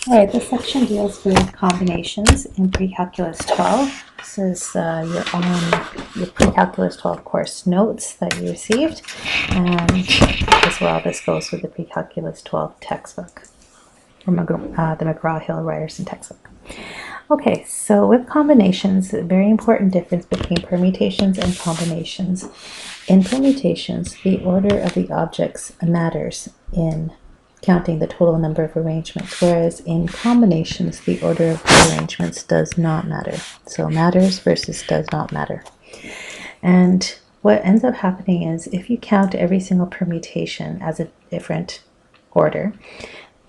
All right, this section deals with combinations in Pre-Calculus 12. This is your Pre-Calculus 12 course notes that you received, and as well this goes with the Pre-Calculus 12 textbook from the McGraw-Hill Ryerson textbook. Okay, so with combinations, a very important difference between permutations and combinations. In permutations, the order of the objects matters in counting the total number of arrangements, whereas in combinations, the order of the arrangements does not matter. So matters versus does not matter. And what ends up happening is if you count every single permutation as a different order,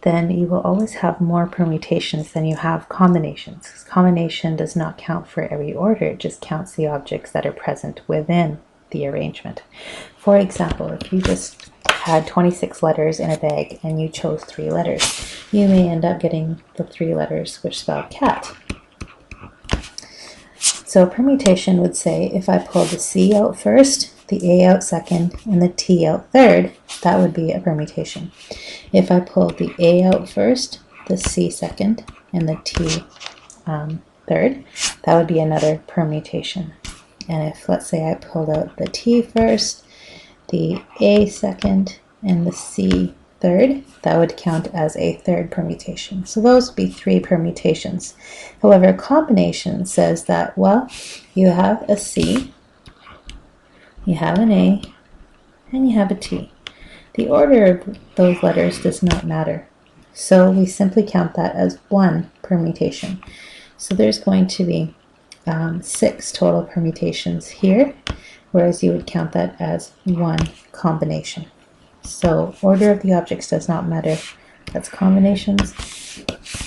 then you will always have more permutations than you have combinations. Combination does not count for every order, it just counts the objects that are present within the arrangement. For example, if you just had 26 letters in a bag and you chose 3 letters, you may end up getting the 3 letters which spell cat. So a permutation would say if I pull the C out first, the A out second, and the T out third, that would be a permutation. If I pull the A out first, the C second, and the T third, that would be another permutation. And if, let's say, I pulled out the T first, the A second, and the C third, that would count as a third permutation. So those would be 3 permutations. However, a combination says that, well, you have a C, you have an A, and you have a T. The order of those letters does not matter. So we simply count that as 1 permutation. So there's going to be 6 total permutations here, whereas you would count that as 1 combination. So order of the objects does not matter. That's combinations.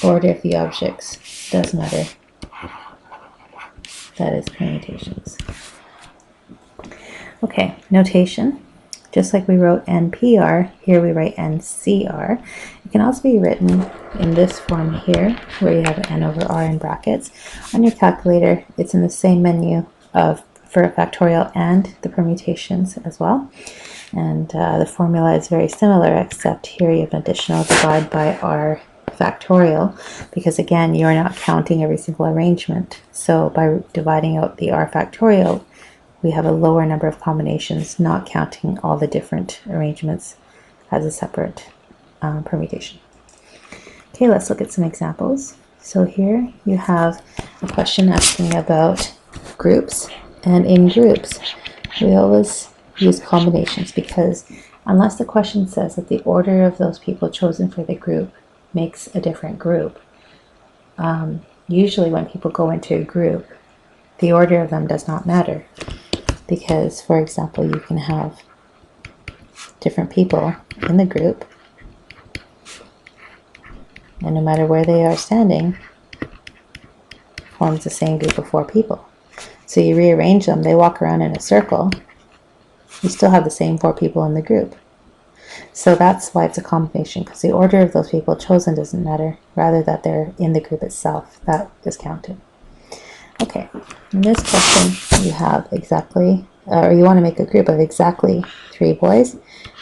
Order of the objects does matter. That is permutations. Okay, notation. Just like we wrote NPR, here we write NCR. It can also be written in this form here, where you have N over R in brackets. On your calculator, it's in the same menu for a factorial and the permutations as well. And the formula is very similar, except here you have an additional divide by R factorial, because again, you're not counting every single arrangement. So by dividing out the R factorial, we have a lower number of combinations, not counting all the different arrangements as a separate permutation. Okay, let's look at some examples. So here you have a question asking about groups, and in groups we always use combinations because unless the question says that the order of those people chosen for the group makes a different group, usually when people go into a group, the order of them does not matter. Because, for example, you can have different people in the group, and no matter where they are standing, forms the same group of 4 people. So you rearrange them, they walk around in a circle, you still have the same 4 people in the group. So that's why it's a combination, because the order of those people chosen doesn't matter, rather that they're in the group itself, that is counted. Okay, in this question you have exactly, or you want to make a group of exactly 3 boys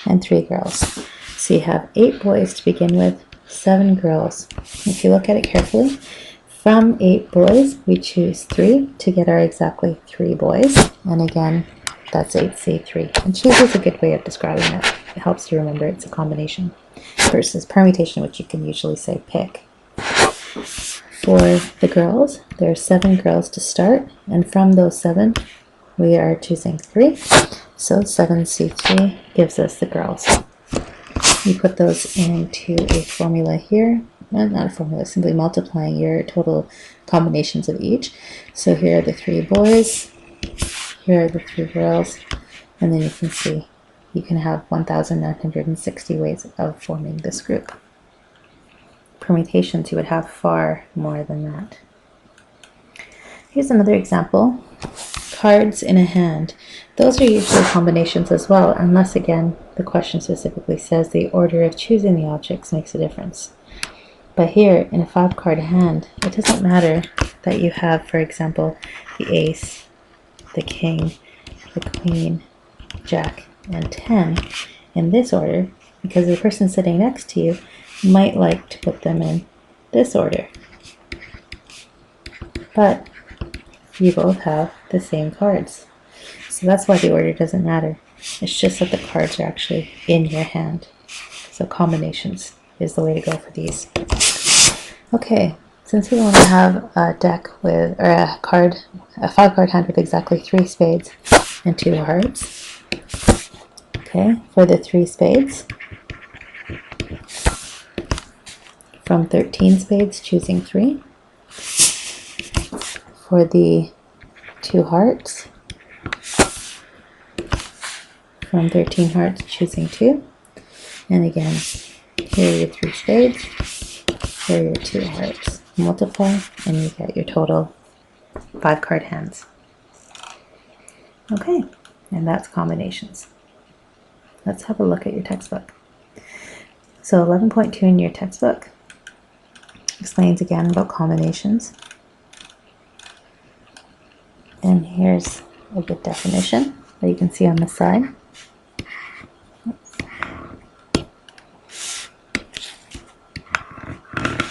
and 3 girls. So you have 8 boys to begin with, 7 girls. If you look at it carefully, from 8 boys we choose 3 to get our exactly 3 boys, and again that's 8C3. And choose is a good way of describing it. It helps you remember it's a combination versus permutation, which you can usually say pick. For the girls, there are 7 girls to start, and from those 7, we are choosing 3. So 7C3 gives us the girls. You put those into a formula here. Well, not a formula, simply multiplying your total combinations of each. So here are the 3 boys, here are the 3 girls, and then you can see you can have 1,960 ways of forming this group. Permutations, you would have far more than that. Here's another example. Cards in a hand. Those are usually combinations as well, unless again the question specifically says the order of choosing the objects makes a difference. But here in a 5-card hand, it doesn't matter that you have, for example, the ace, the king, the queen, jack, and 10 in this order, because the person sitting next to you might like to put them in this order. But you both have the same cards. So that's why the order doesn't matter. It's just that the cards are actually in your hand. So combinations is the way to go for these. Okay, since we want to have a deck with, or a 5-card hand with exactly 3 spades and 2 hearts. Okay, for the 3 spades, from 13 spades, choosing 3. For the 2 hearts, from 13 hearts, choosing 2. And again, here are your 3 spades, here are your 2 hearts. Multiply, and you get your total 5-card hands. Okay, and that's combinations. Let's have a look at your textbook. So 11.2 in your textbook explains again about combinations. And here's a good definition that you can see on the side.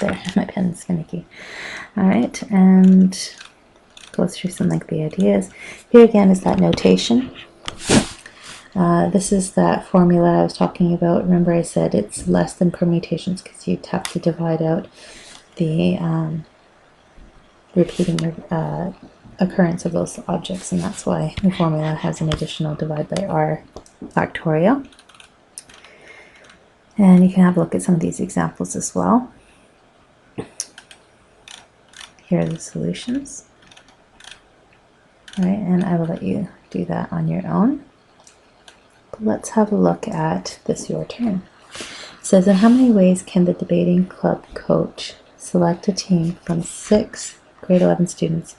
There, my pen's finicky. Alright, and go through some lengthy ideas. Here again is that notation. This is that formula I was talking about. Remember I said it's less than permutations because you'd have to divide out the repeating occurrence of those objects, and that's why the formula has an additional divide by r factorial. And you can have a look at some of these examples as well. Here are the solutions. All right, and I will let you do that on your own. But let's have a look at this your turn. It says, in how many ways can the debating club coach select a team from 6 grade 11 students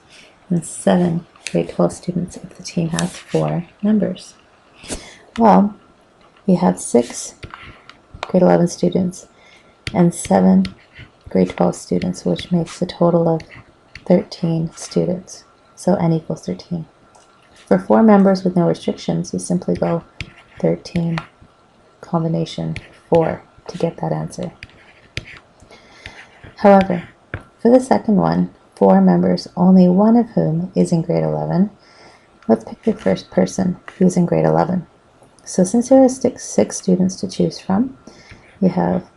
and 7 grade 12 students if the team has 4 members? Well, you have 6 grade 11 students and 7 grade 12 students, which makes a total of 13 students. So n equals 13. For 4 members with no restrictions, you simply go 13 combination 4 to get that answer. However, for the second one, 4 members, only one of whom is in grade 11, let's pick the first person who's in grade 11. So since there are 6 students to choose from, you have,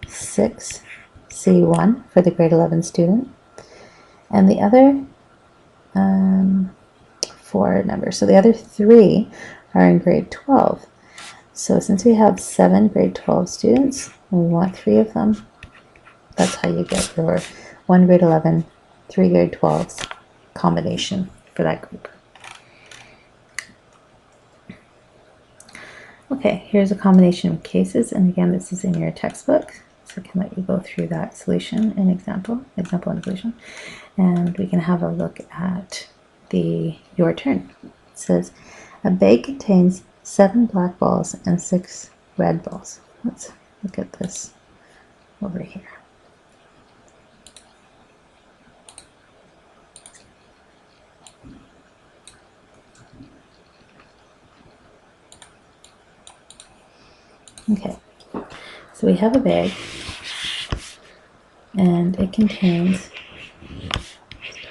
6 C1 for the grade 11 student, and the other 4 members. So the other 3 are in grade 12. So since we have 7 grade 12 students, and we want 3 of them, that's how you get your 1 grade 11, 3 grade 12s combination for that group. Okay, here's a combination of cases, and again, this is in your textbook, so I can let you go through that solution and example and solution, and we can have a look at your turn. It says, a bag contains 7 black balls and 6 red balls. Let's look at this over here. Okay, so we have a bag, and it contains,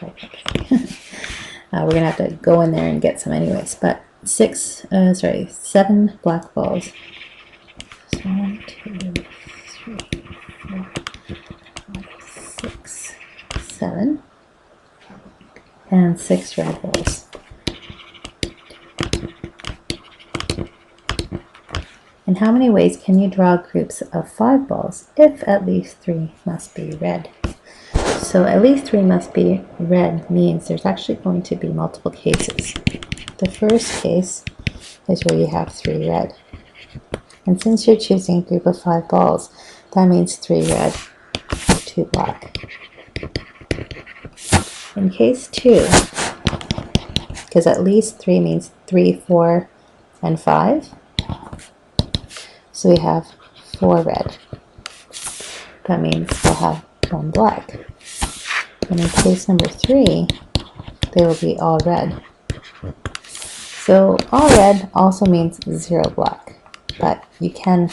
we're going to have to go in there and get some anyways, but 7 black balls. So 1, 2, 3, 4, 5, 6, 7, and 6 red balls. In how many ways can you draw groups of 5 balls if at least 3 must be red? So at least 3 must be red means there's actually going to be multiple cases. The first case is where you have 3 red. And since you're choosing a group of 5 balls, that means 3 red, 2 black. In case 2, because at least 3 means 3, 4, and 5, so we have 4 red. That means we'll have 1 black. And in case number 3, they will be all red. So all red also means 0 black, but you can,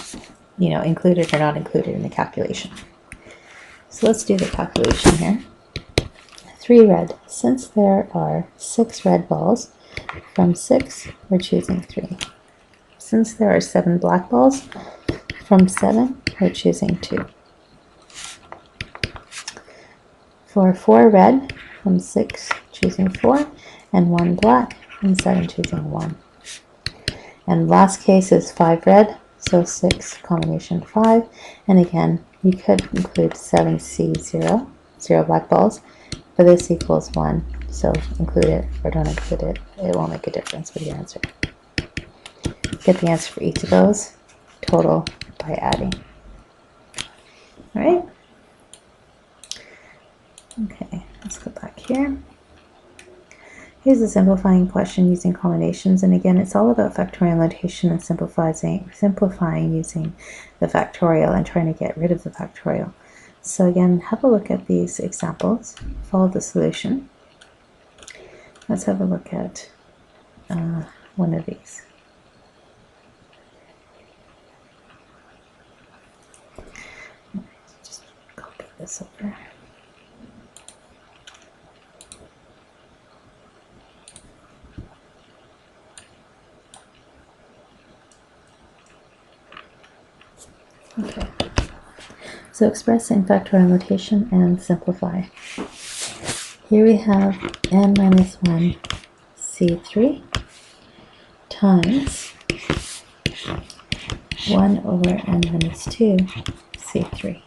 include it or not include it in the calculation. So let's do the calculation here. 3 red. Since there are 6 red balls, from 6 we're choosing 3. Since there are 7 black balls, from 7 we're choosing 2. For 4 red, from 6 choosing 4, and 1 black, from 7 choosing 1. And last case is 5 red, so 6 combination 5. And again, you could include 7C0, 0 black balls, but this equals 1. So include it or don't include it. It won't make a difference with your answer. Get the answer for each of those, total by adding. All right? Okay, let's go back here. Here's a simplifying question using combinations, and again, it's all about factorial notation and simplifying using the factorial and trying to get rid of the factorial. So again, have a look at these examples, follow the solution. Let's have a look at one of these. Just copy this over. Okay, so express in factorial notation and simplify. Here we have n minus 1 C3 times 1 over n minus 2 C3.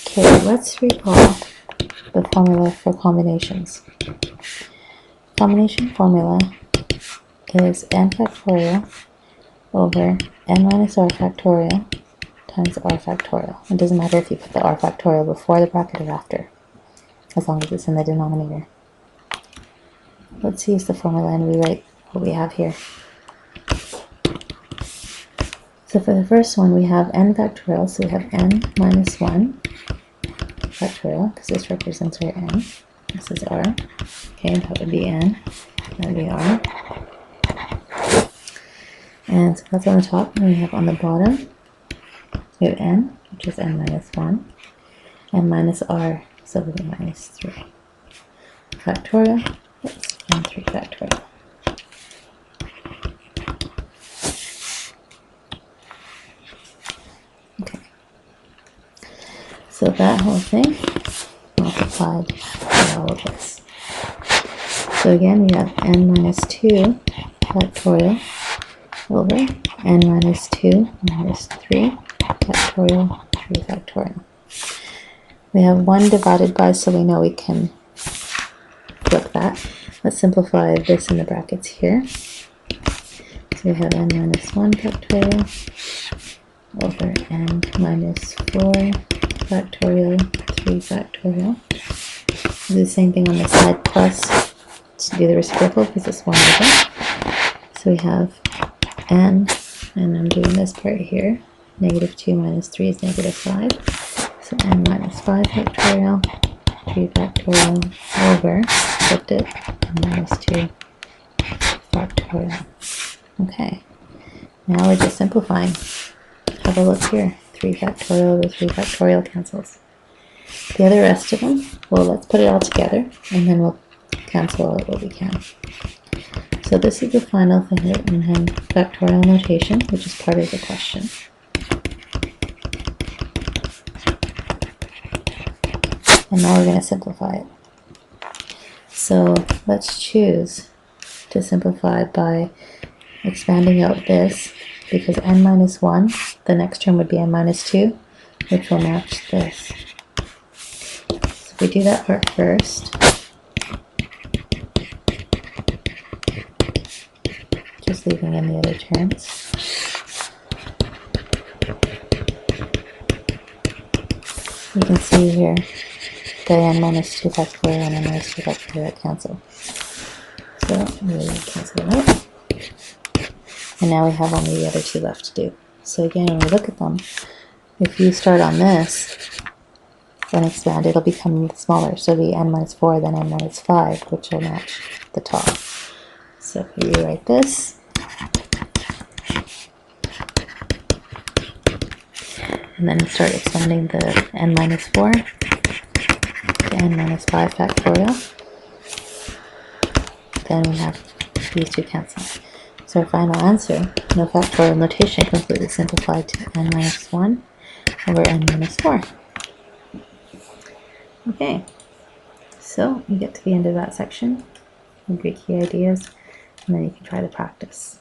Okay, let's recall the formula for combinations. Combination formula is n factorial over n minus r factorial times r factorial. It doesn't matter if you put the r factorial before the bracket or after, as long as it's in the denominator. Let's use the formula and rewrite what we have here. So for the first one, we have n factorial, so we have n minus 1 factorial, because this represents our n. This is r. Okay, that would be n, that would be r. And so that's on the top, and we have on the bottom, we have n, which is n minus 1, and minus r, so we have minus 3. Factorial, and 3 factorial. Okay. So that whole thing multiplied by all of this. So again, we have n minus 2 factorial over n minus 2 minus 3 factorial 3 factorial. We have 1 divided by, so we know we can flip that. Let's simplify this in the brackets here. So we have n minus 1 factorial over n minus 4 factorial 3 factorial. Do the same thing on the side, plus to do the reciprocal because it's 1 over. So we have n, and I'm doing this part here, negative 2 minus 3 is negative 5. So n minus 5 factorial, 3 factorial over, flipped it, n minus 2 factorial. Okay, now we're just simplifying. Have a look here. 3 factorial over 3 factorial cancels. The other rest of them, well, let's put it all together, and then we'll cancel out what we can. So this is the final thing written in factorial notation, which is part of the question. And now we're going to simplify it. So let's choose to simplify by expanding out this, because n minus 1, the next term would be n minus 2, which will match this. So if we do that part first, just leaving in the other terms. You can see here the n minus 2 factorial and n minus 2 factorial cancel. So we cancel it out. And now we have only the other two left to do. So again, when we look at them, if you start on this, then expand, it'll become smaller. So it'll be n minus 4, then n minus 5, which will match the top. So if we rewrite this, and then start expanding the n minus 4 to n minus 5 factorial. Then we have these two cancel. So our final answer, no factorial notation, completely simplified to n minus 1 over n minus 4. Okay, so we get to the end of that section, some Greek key ideas, and then you can try the practice.